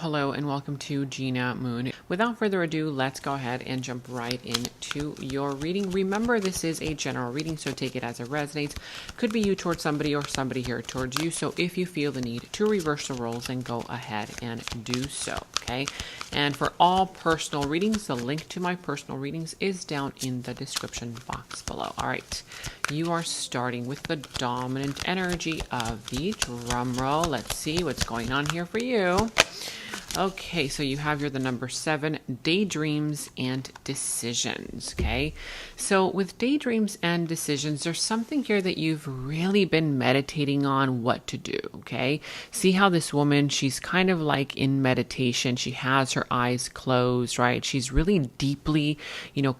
Hello and welcome to Gena Moon. Without further ado, let's go ahead and jump right into your reading. Remember, this is a general reading, so take it as it resonates. Could be you towards somebody or somebody here towards you. So if you feel the need to reverse the roles, then go ahead and do so, okay? And for all personal readings, the link to my personal readings is down in the description box below. All right, you are starting with the dominant energy of the drum roll. Let's see what's going on here for you. Okay, so you have the number 7, daydreams and decisions, okay? So with daydreams and decisions, there's something here that you've really been meditating on what to do, okay? See how this woman, she's kind of like in meditation. She has her eyes closed, right? She's really deeply,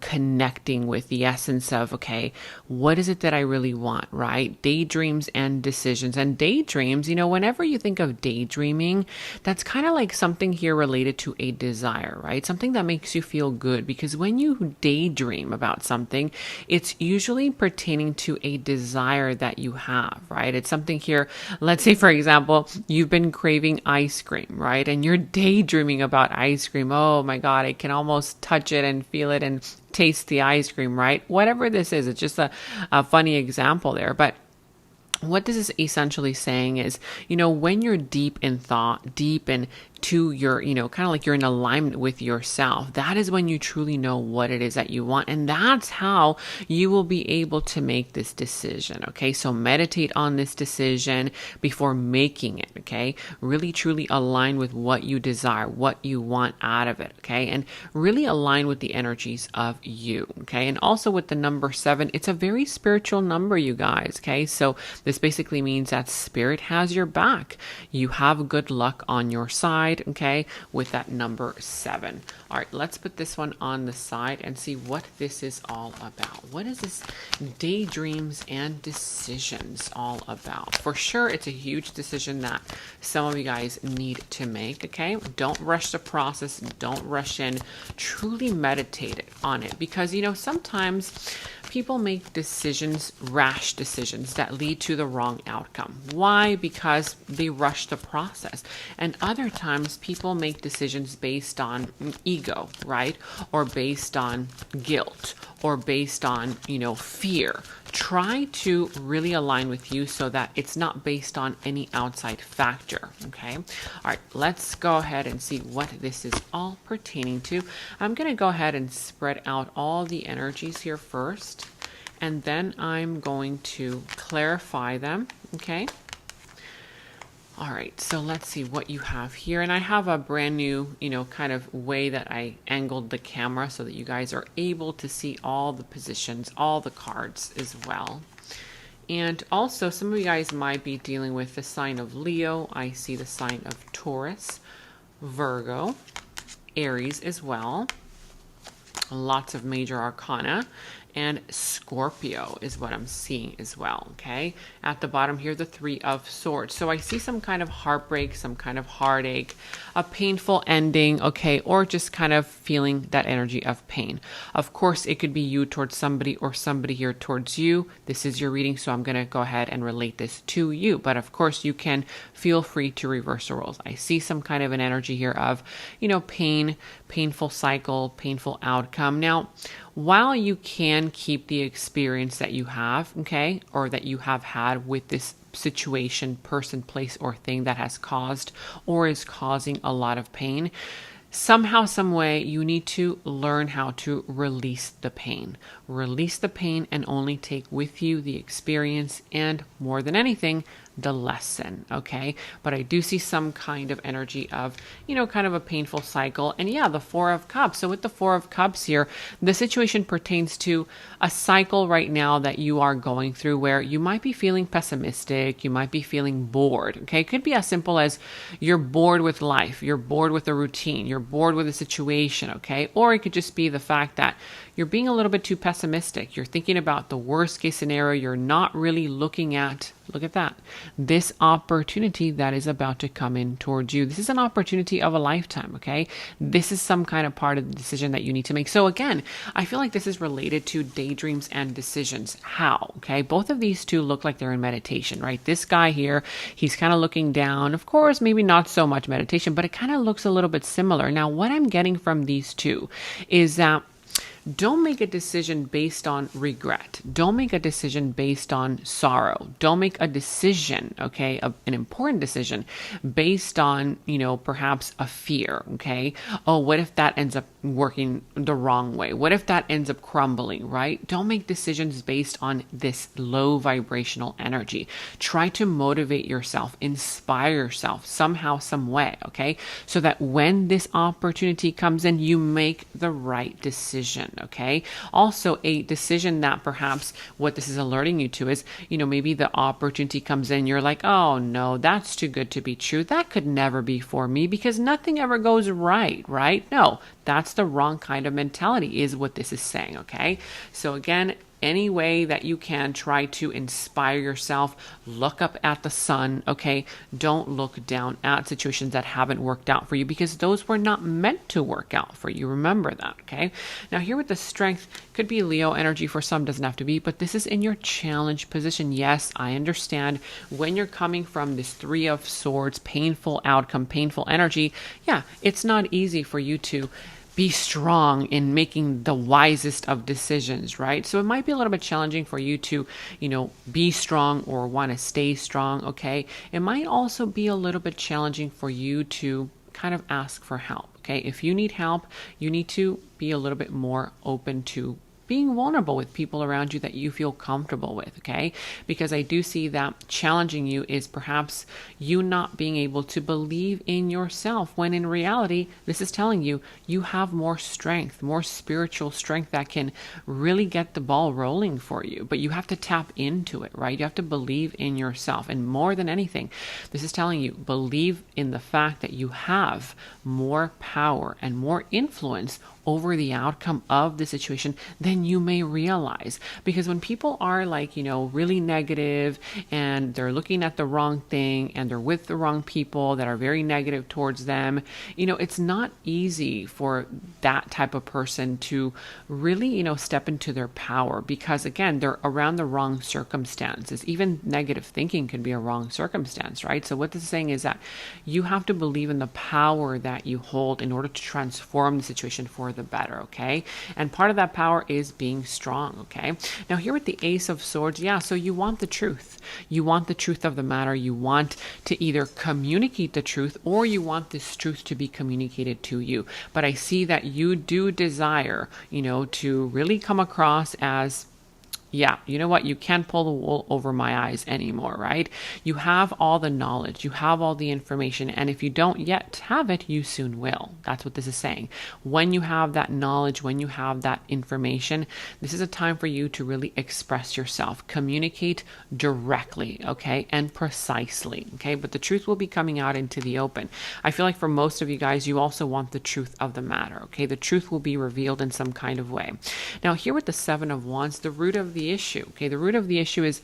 connecting with the essence of, okay, what is it that I really want, right? Daydreams and decisions. And daydreams, whenever you think of daydreaming, that's kind of like something here related to a desire, right? Something that makes you feel good, because when you daydream about something, it's usually pertaining to a desire that you have, right? It's something here, let's say, for example, you've been craving ice cream, right? And you're daydreaming about ice cream. Oh my God, I can almost touch it and feel it and taste the ice cream, right? Whatever this is, it's just a funny example there, but what this is essentially saying is, when you're deep in thought, deep into your, kind of like you're in alignment with yourself, that is when you truly know what it is that you want. And that's how you will be able to make this decision. Okay. So meditate on this decision before making it. Okay. Really, truly align with what you desire, what you want out of it. Okay. And really align with the energies of you. Okay. And also with the number 7, it's a very spiritual number, you guys. Okay. So this basically means that spirit has your back. You have good luck on your side, okay, with that number 7. All right, let's put this one on the side and see what this is all about. What is this daydreams and decisions all about? For sure, it's a huge decision that some of you guys need to make, okay? Don't rush the process. Don't rush in. Truly meditate on it, because, sometimes people make decisions, rash decisions that lead to the wrong outcome. Why? Because they rush the process. And other times people make decisions based on ego, right? Or based on guilt, or based on, fear. Try to really align with you so that it's not based on any outside factor, okay? All right, let's go ahead and see what this is all pertaining to. I'm going to go ahead and spread out all the energies here first, and then I'm going to clarify them, okay? All right, so let's see what you have here. And I have a brand new, kind of way that I angled the camera so that you guys are able to see all the positions, all the cards as well. And also, some of you guys might be dealing with the sign of Leo. I see the sign of Taurus, Virgo, Aries as well. Lots of major arcana. And Scorpio is what I'm seeing as well, okay? At the bottom here, the 3 of Swords. So I see some kind of heartbreak, some kind of heartache, a painful ending, okay? Or just kind of feeling that energy of pain. Of course, it could be you towards somebody or somebody here towards you. This is your reading, so I'm going to go ahead and relate this to you. But of course, you can feel free to reverse the roles. I see some kind of an energy here of, pain, painful cycle, painful outcome. Now, while you can keep the experience that you have, okay, or that you have had with this situation, person, place, or thing that has caused or is causing a lot of pain, somehow, some way, you need to learn how to release the pain. Release the pain and only take with you the experience and, more than anything, the lesson, okay? But I do see some kind of energy of, kind of a painful cycle. And yeah, the 4 of Cups. So with the 4 of Cups here, the situation pertains to a cycle right now that you are going through where you might be feeling pessimistic, you might be feeling bored, okay? It could be as simple as you're bored with life, you're bored with the routine, you're bored with the situation, okay? Or it could just be the fact that you're being a little bit too pessimistic. You're thinking about the worst case scenario. You're not really looking at, look at that, this opportunity that is about to come in towards you. This is an opportunity of a lifetime, okay? This is some kind of part of the decision that you need to make. So again, I feel like this is related to daydreams and decisions. How? Okay, both of these two look like they're in meditation, right? This guy here, he's kind of looking down. Of course, maybe not so much meditation, but it kind of looks a little bit similar. Now, what I'm getting from these two is that don't make a decision based on regret. Don't make a decision based on sorrow. Don't make a decision, okay, an important decision based on, perhaps a fear, okay? Oh, what if that ends up working the wrong way? What if that ends up crumbling, right? Don't make decisions based on this low vibrational energy. Try to motivate yourself, inspire yourself somehow, some way, okay? So that when this opportunity comes in, you make the right decision. Okay. Also, a decision that perhaps what this is alerting you to is, maybe the opportunity comes in, you're like, oh no, that's too good to be true. That could never be for me because nothing ever goes right, right? No, that's the wrong kind of mentality is what this is saying. Okay. So again, any way that you can, try to inspire yourself. Look up at the sun, okay? Don't look down at situations that haven't worked out for you because those were not meant to work out for you. Remember that, okay? Now here with the strength, could be Leo energy for some, doesn't have to be, but this is in your challenge position. Yes, I understand when you're coming from this Three of Swords, painful outcome, painful energy. Yeah, it's not easy for you to be strong in making the wisest of decisions, right? So it might be a little bit challenging for you to, be strong or want to stay strong, okay? It might also be a little bit challenging for you to kind of ask for help, okay? If you need help, you need to be a little bit more open to being vulnerable with people around you that you feel comfortable with, okay? Because I do see that challenging you is perhaps you not being able to believe in yourself when in reality, this is telling you, you have more strength, more spiritual strength that can really get the ball rolling for you. But you have to tap into it, right? You have to believe in yourself. And more than anything, this is telling you, believe in the fact that you have more power and more influence over the outcome of the situation than you may realize. Because when people are like, really negative and they're looking at the wrong thing and they're with the wrong people that are very negative towards them, it's not easy for that type of person to really, step into their power because again, they're around the wrong circumstances. Even negative thinking could be a wrong circumstance, right? So what this is saying is that you have to believe in the power that you hold in order to transform the situation for the better, okay? And part of that power is being strong, okay? Now here with the Ace of Swords, yeah, so you want the truth. You want the truth of the matter. You want to either communicate the truth or you want this truth to be communicated to you. But I see that you do desire, to really come across as, yeah, you know what? You can't pull the wool over my eyes anymore, right? You have all the knowledge, you have all the information, and if you don't yet have it, you soon will. That's what this is saying. When you have that knowledge, when you have that information, this is a time for you to really express yourself, communicate directly, okay, and precisely, okay? But the truth will be coming out into the open. I feel like for most of you guys, you also want the truth of the matter, okay? The truth will be revealed in some kind of way. Now, here with the Seven of Wands, the root of the issue. Okay, the root of the issue is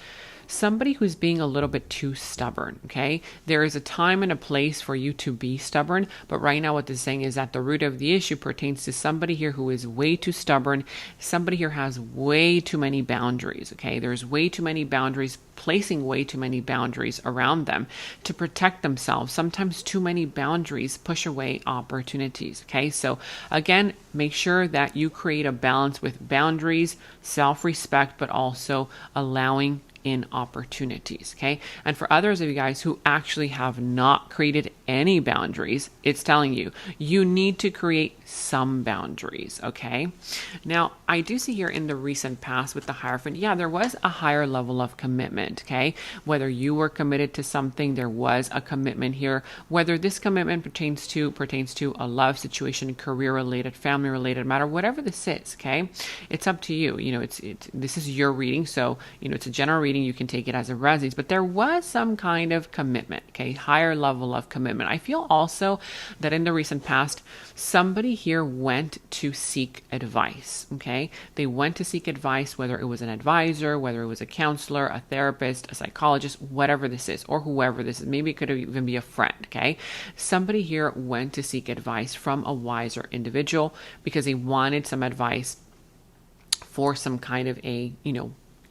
somebody who's being a little bit too stubborn. Okay, there is a time and a place for you to be stubborn, but right now what this is saying is that the root of the issue pertains to somebody here who is way too stubborn. Somebody here has way too many boundaries. Okay, there's way too many boundaries, placing way too many boundaries around them to protect themselves. Sometimes too many boundaries push away opportunities. Okay, so again, make sure that you create a balance with boundaries, self-respect, but also allowing in opportunities, okay? And for others of you guys who actually have not created any boundaries, it's telling you, you need to create some boundaries, okay? Now, I do see here in the recent past with the Hierophant, yeah, there was a higher level of commitment, okay? Whether you were committed to something, there was a commitment here. Whether this commitment pertains to a love situation, career-related, family-related matter, whatever this is, okay? It's up to you. This is your reading, so, it's a general reading. You can take it as a resonance, but there was some kind of commitment, okay? Higher level of commitment. commitment. I feel also that in the recent past, somebody here went to seek advice, okay? They went to seek advice, whether it was an advisor, whether it was a counselor, a therapist, a psychologist, whatever this is, or whoever this is. Maybe it could even be a friend, okay? Somebody here went to seek advice from a wiser individual because they wanted some advice for some kind of a,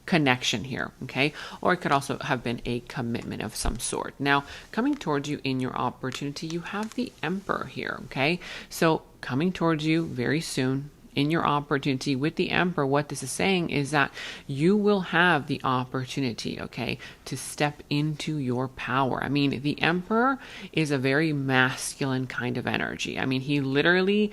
connection here, okay? Or it could also have been a commitment of some sort. Now, coming towards you in your opportunity, you have the Emperor here, okay? So coming towards you very soon in your opportunity with the Emperor, what this is saying is that you will have the opportunity, okay, to step into your power. I mean, the Emperor is a very masculine kind of energy. I mean, he literally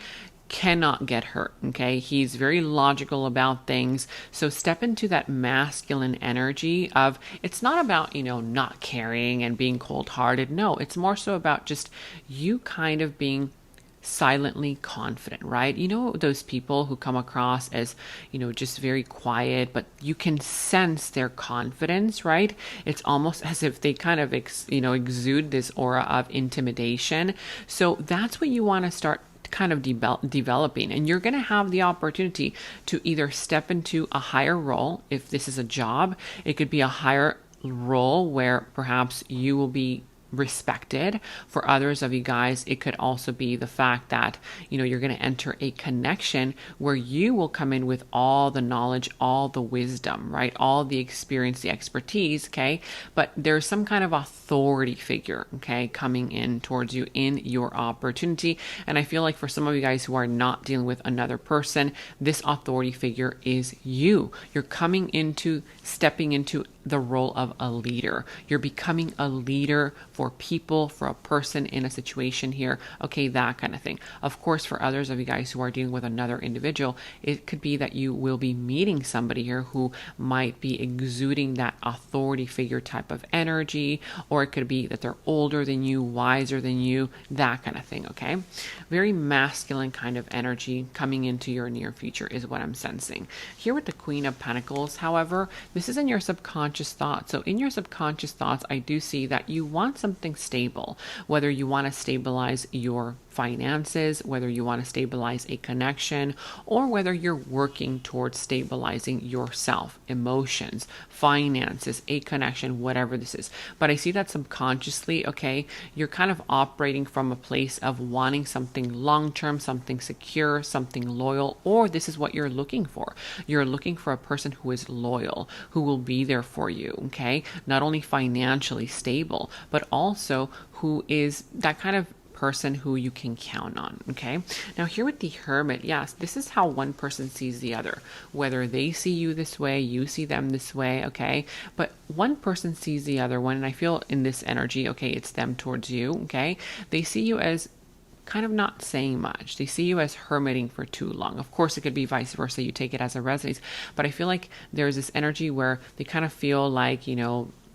cannot get hurt, okay? He's very logical about things. So step into that masculine energy of, it's not about, not caring and being cold-hearted. No, it's more so about just you kind of being silently confident, right? Those people who come across as, just very quiet, but you can sense their confidence, right? It's almost as if they kind of, exude this aura of intimidation. So that's what you want to start kind of developing, and you're going to have the opportunity to either step into a higher role. If this is a job, it could be a higher role where perhaps you will be respected. For others of you guys, it could also be the fact that, you're going to enter a connection where you will come in with all the knowledge, all the wisdom, right? All the experience, the expertise, okay? But there's some kind of authority figure, okay, coming in towards you in your opportunity. And I feel like for some of you guys who are not dealing with another person, this authority figure is you. You're stepping into the role of a leader. You're becoming a leader for people, for a person in a situation here. Okay, that kind of thing. Of course, for others of you guys who are dealing with another individual, it could be that you will be meeting somebody here who might be exuding that authority figure type of energy, or it could be that they're older than you, wiser than you, that kind of thing, okay? Very masculine kind of energy coming into your near future is what I'm sensing. Here with the Queen of Pentacles, however, this is in your subconscious thoughts. So in your subconscious thoughts, I do see that you want something stable, whether you want to stabilize your finances, whether you want to stabilize a connection, or whether you're working towards stabilizing yourself, emotions, finances, a connection, whatever this is. But I see that subconsciously, okay, you're kind of operating from a place of wanting something long-term, something secure, something loyal, or this is what you're looking for. You're looking for a person who is loyal, who will be there for you, okay? Not only financially stable, but also who is that kind of person who you can count on, okay? Now here with the Hermit, yes, this is how one person sees the other. Whether they see you this way, you see them this way, okay? But one person sees the other one, and I feel in this energy, okay, it's them towards you, okay? They see you as kind of not saying much. They see you as hermiting for too long. Of course, it could be vice versa. You take it as a resonance, but I feel like there's this energy where they kind of feel like,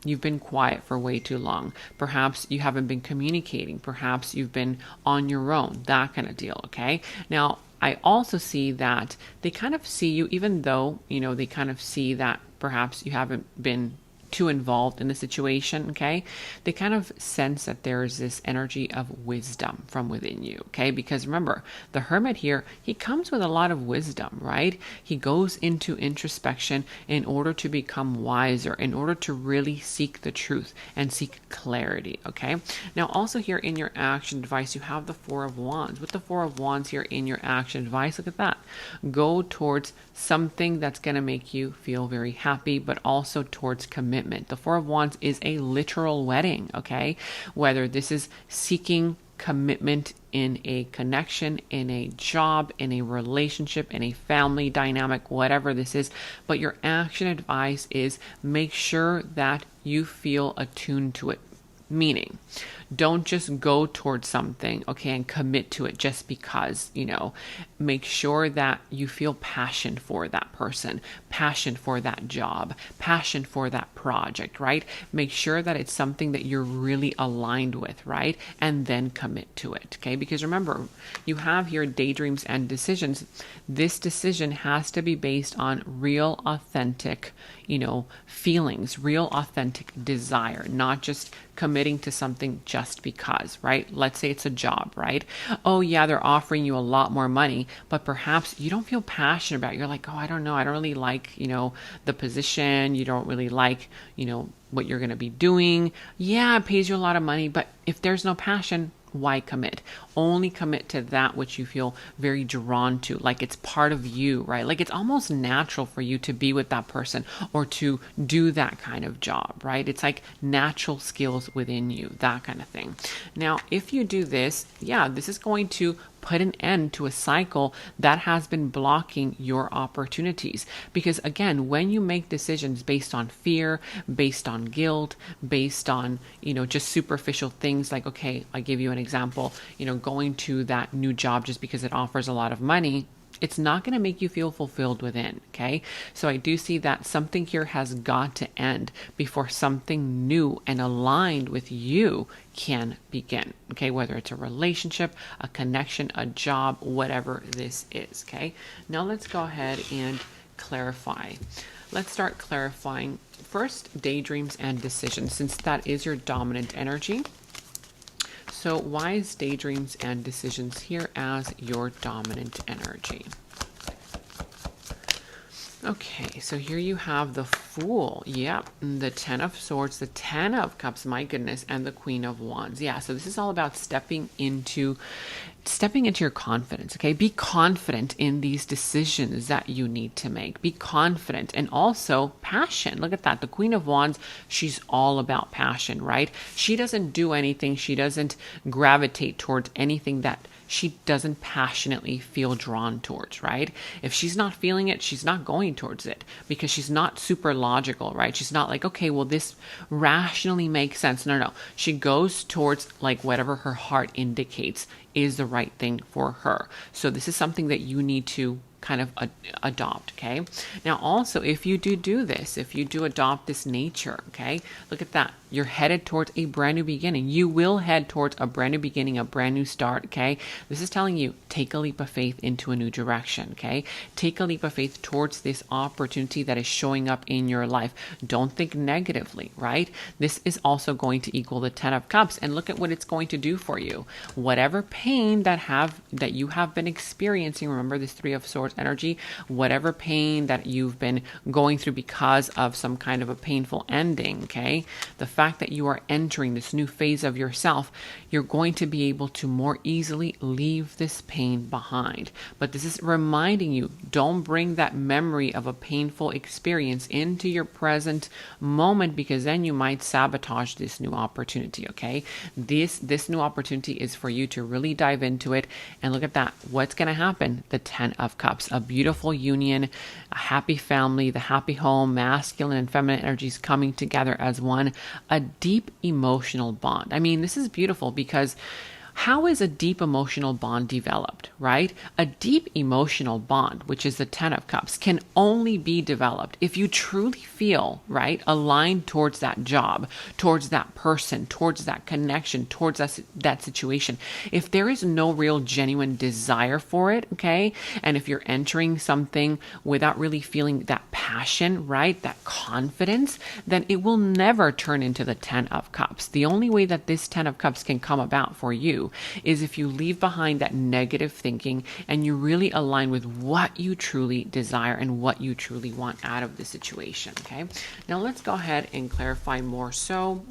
you've been quiet for way too long. Perhaps you haven't been communicating. Perhaps you've been on your own, that kind of deal, okay? Now, I also see that they kind of see you, even though, they kind of see that perhaps you haven't been too involved in the situation, okay? They kind of sense that there's this energy of wisdom from within you, okay? Because remember, the Hermit here, he comes with a lot of wisdom, right? He goes into introspection in order to become wiser, in order to really seek the truth and seek clarity, okay? Now, also here in your action advice, you have the Four of Wands. With the Four of Wands here in your action advice, look at that. Go towards something that's going to make you feel very happy, but also towards commitment. The Four of Wands is a literal wedding, okay? Whether this is seeking commitment in a connection, in a job, in a relationship, in a family dynamic, whatever this is. But your action advice is make sure that you feel attuned to it. Meaning, don't just go towards something, okay, and commit to it just because, make sure that you feel passion for that person, passion for that job, passion for that project, right? Make sure that it's something that you're really aligned with, right? And then commit to it, okay? Because remember, you have here daydreams and decisions. This decision has to be based on real, authentic, feelings, real, authentic desire, not just committing to something just because, right? Let's say it's a job, right? Oh yeah, they're offering you a lot more money, but perhaps you don't feel passionate about it. You're like, oh, I don't know. I don't really like, the position. You don't really like, what you're going to be doing. Yeah, it pays you a lot of money, but if there's no passion, why commit? Only commit to that which you feel very drawn to, like it's part of you, right? Like it's almost natural for you to be with that person or to do that kind of job, right? It's like natural skills within you, that kind of thing. Now, if you do this, this is going to put an end to a cycle that has been blocking your opportunities. Because again, when you make decisions based on fear, based on guilt, based on, just superficial things like, okay, I give you an example, going to that new job just because it offers a lot of money, it's not going to make you feel fulfilled within. Okay. So I do see that something here has got to end before something new and aligned with you can begin. Okay. Whether it's a relationship, a connection, a job, whatever this is. Okay. Now let's go ahead and clarify. Let's start clarifying first daydreams and decisions, since that is your dominant energy. So why is daydreams and decisions here as your dominant energy? Okay, so here you have the Fool. Yep, the Ten of Swords, the Ten of Cups, my goodness, and the Queen of Wands. Yeah, so this is all about stepping into your confidence, okay? Be confident in these decisions that you need to make. Be confident, and also passion. Look at that. The Queen of Wands, she's all about passion, right? She doesn't do anything. She doesn't gravitate towards anything that she doesn't passionately feel drawn towards, right? If she's not feeling it, she's not going towards it because she's not super logical, right? She's not like, okay, well, this rationally makes sense. No. She goes towards like whatever her heart indicates is the right thing for her. So this is something that you need to kind of adopt, okay? Now also, if you do this, if you do adopt this nature, okay, look at that. You're headed towards a brand new beginning. You will head towards a brand new beginning, a brand new start, okay? This is telling you, take a leap of faith into a new direction, okay? Take a leap of faith towards this opportunity that is showing up in your life. Don't think negatively, right? This is also going to equal the Ten of Cups, and look at what it's going to do for you. Whatever pain that you have been experiencing, remember this Three of Swords energy, whatever pain that you've been going through because of some kind of a painful ending, okay? The fact that you are entering this new phase of yourself, you're going to be able to more easily leave this pain behind. But this is reminding you, don't bring that memory of a painful experience into your present moment, because then you might sabotage this new opportunity, okay? This new opportunity is for you to really dive into it. And look at that. What's going to happen? The Ten of Cups, a beautiful union, a happy family, the happy home, masculine and feminine energies coming together as one, a deep emotional bond. I mean, this is beautiful because how is a deep emotional bond developed, right? A deep emotional bond, which is the Ten of Cups, can only be developed if you truly feel, right, aligned towards that job, towards that person, towards that connection, towards that situation. If there is no real genuine desire for it, okay, and if you're entering something without really feeling that passion, right, that confidence, then it will never turn into the Ten of Cups. The only way that this Ten of Cups can come about for you is if you leave behind that negative thinking and you really align with what you truly desire and what you truly want out of the situation, okay? Now let's go ahead and clarify more. So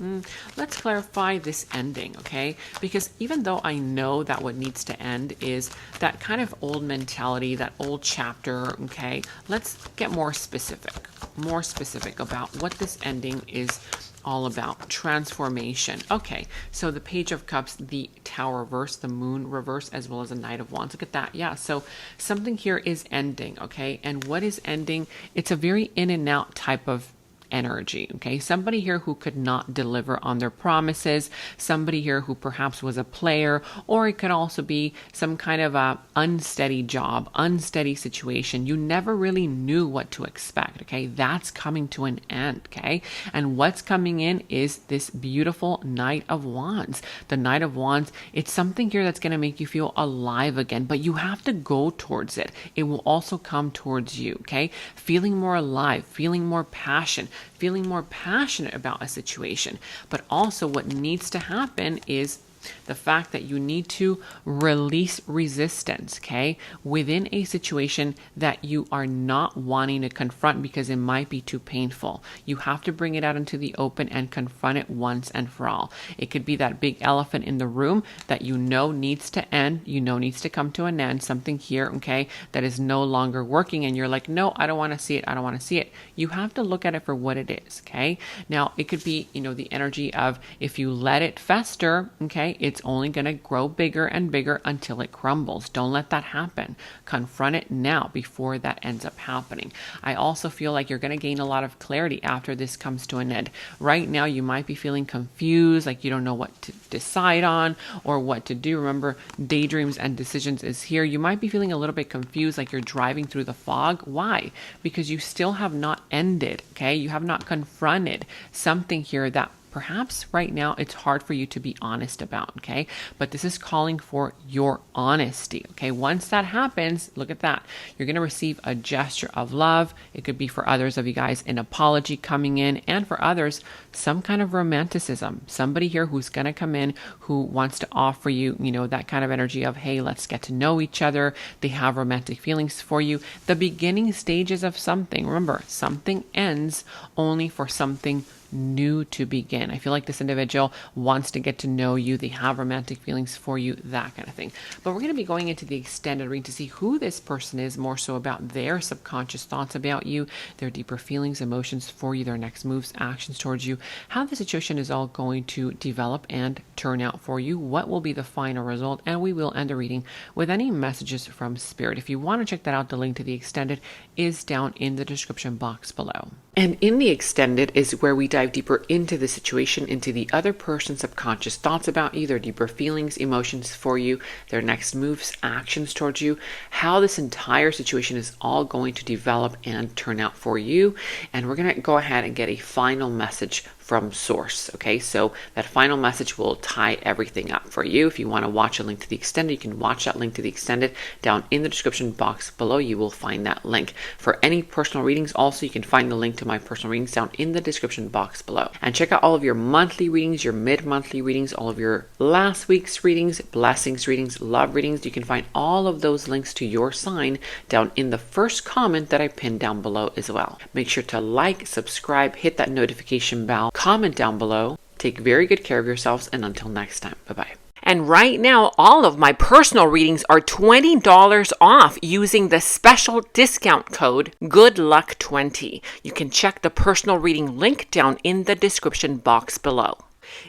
let's clarify this ending, okay? Because even though I know that what needs to end is that kind of old mentality, that old chapter, okay? Let's get more specific about what this ending is all about. Transformation. Okay, so the Page of Cups, the Tower reverse, the Moon reverse, as well as the Knight of Wands. Look at that. Yeah, so something here is ending, okay? And what is ending? It's a very in and out type of energy, okay? Somebody here who could not deliver on their promises, somebody here who perhaps was a player, or it could also be some kind of a unsteady job, unsteady situation. You never really knew what to expect, okay? That's coming to an end, okay? And what's coming in is this beautiful Knight of Wands. The Knight of Wands, it's something here that's going to make you feel alive again, but you have to go towards it. It will also come towards you, okay? Feeling more alive, feeling more passion, feeling more passionate about a situation. But also what needs to happen is the fact that you need to release resistance, okay, within a situation that you are not wanting to confront because it might be too painful. You have to bring it out into the open and confront it once and for all. It could be that big elephant in the room that you know needs to end, you know needs to come to an end, something here, okay, that is no longer working, and you're like, no, I don't want to see it, I don't want to see it. You have to look at it for what it is, okay? Now, it could be, the energy of if you let it fester, okay, it's only going to grow bigger and bigger until it crumbles. Don't let that happen. Confront it now before that ends up happening. I also feel like you're going to gain a lot of clarity after this comes to an end. Right now, you might be feeling confused, like you don't know what to decide on or what to do. Remember, daydreams and decisions is here. You might be feeling a little bit confused, like you're driving through the fog. Why? Because you still have not ended, okay? You have not confronted something here that perhaps right now it's hard for you to be honest about, okay? But this is calling for your honesty, okay? Once that happens, look at that. You're going to receive a gesture of love. It could be for others of you guys an apology coming in, and for others, some kind of romanticism. Somebody here who's going to come in who wants to offer you, that kind of energy of, hey, let's get to know each other. They have romantic feelings for you. The beginning stages of something. Remember, something ends only for something new to begin. I feel like this individual wants to get to know you. They have romantic feelings for you, that kind of thing. But we're going to be going into the extended reading to see who this person is, more so about their subconscious thoughts about you, their deeper feelings, emotions for you, their next moves, actions towards you, how the situation is all going to develop and turn out for you, what will be the final result, and we will end the reading with any messages from Spirit. If you want to check that out, the link to the extended is down in the description box below. And in the extended is where we dive deeper into the situation, into the other person's subconscious thoughts about you, their deeper feelings, emotions for you, their next moves, actions towards you, how this entire situation is all going to develop and turn out for you. And we're going to go ahead and get a final message from source. Okay, so that final message will tie everything up for you. If you want to watch a link to the extended, you can watch that link to the extended down in the description box below. You will find that link. For any personal readings, also you can find the link to my personal readings down in the description box below. And check out all of your monthly readings, your mid-monthly readings, all of your last week's readings, blessings readings, love readings. You can find all of those links to your sign down in the first comment that I pinned down below as well. Make sure to like, subscribe, hit that notification bell, comment down below. Take very good care of yourselves, and until next time, bye-bye. And right now, all of my personal readings are $20 off using the special discount code GOODLUCK20. You can check the personal reading link down in the description box below.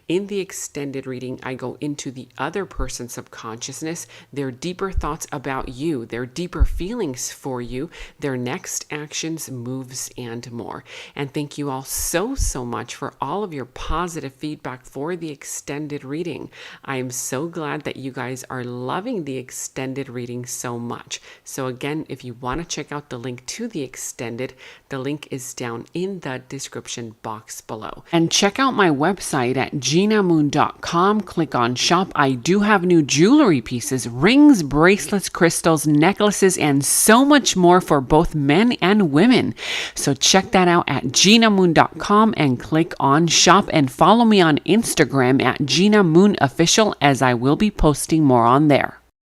In the extended reading, I go into the other person's subconsciousness, their deeper thoughts about you, their deeper feelings for you, their next actions, moves, and more. And thank you all so much for all of your positive feedback for the extended reading. I am so glad that you guys are loving the extended reading so much. So again, if you want to check out the link to the extended, the link is down in the description box below. And check out my website at genamoon.com. Click on shop. I do have new jewelry pieces, rings, bracelets, crystals, necklaces, and so much more for both men and women. So check that out at genamoon.com and click on shop, and follow me on Instagram at Gena Moon Official, as I will be posting more on there.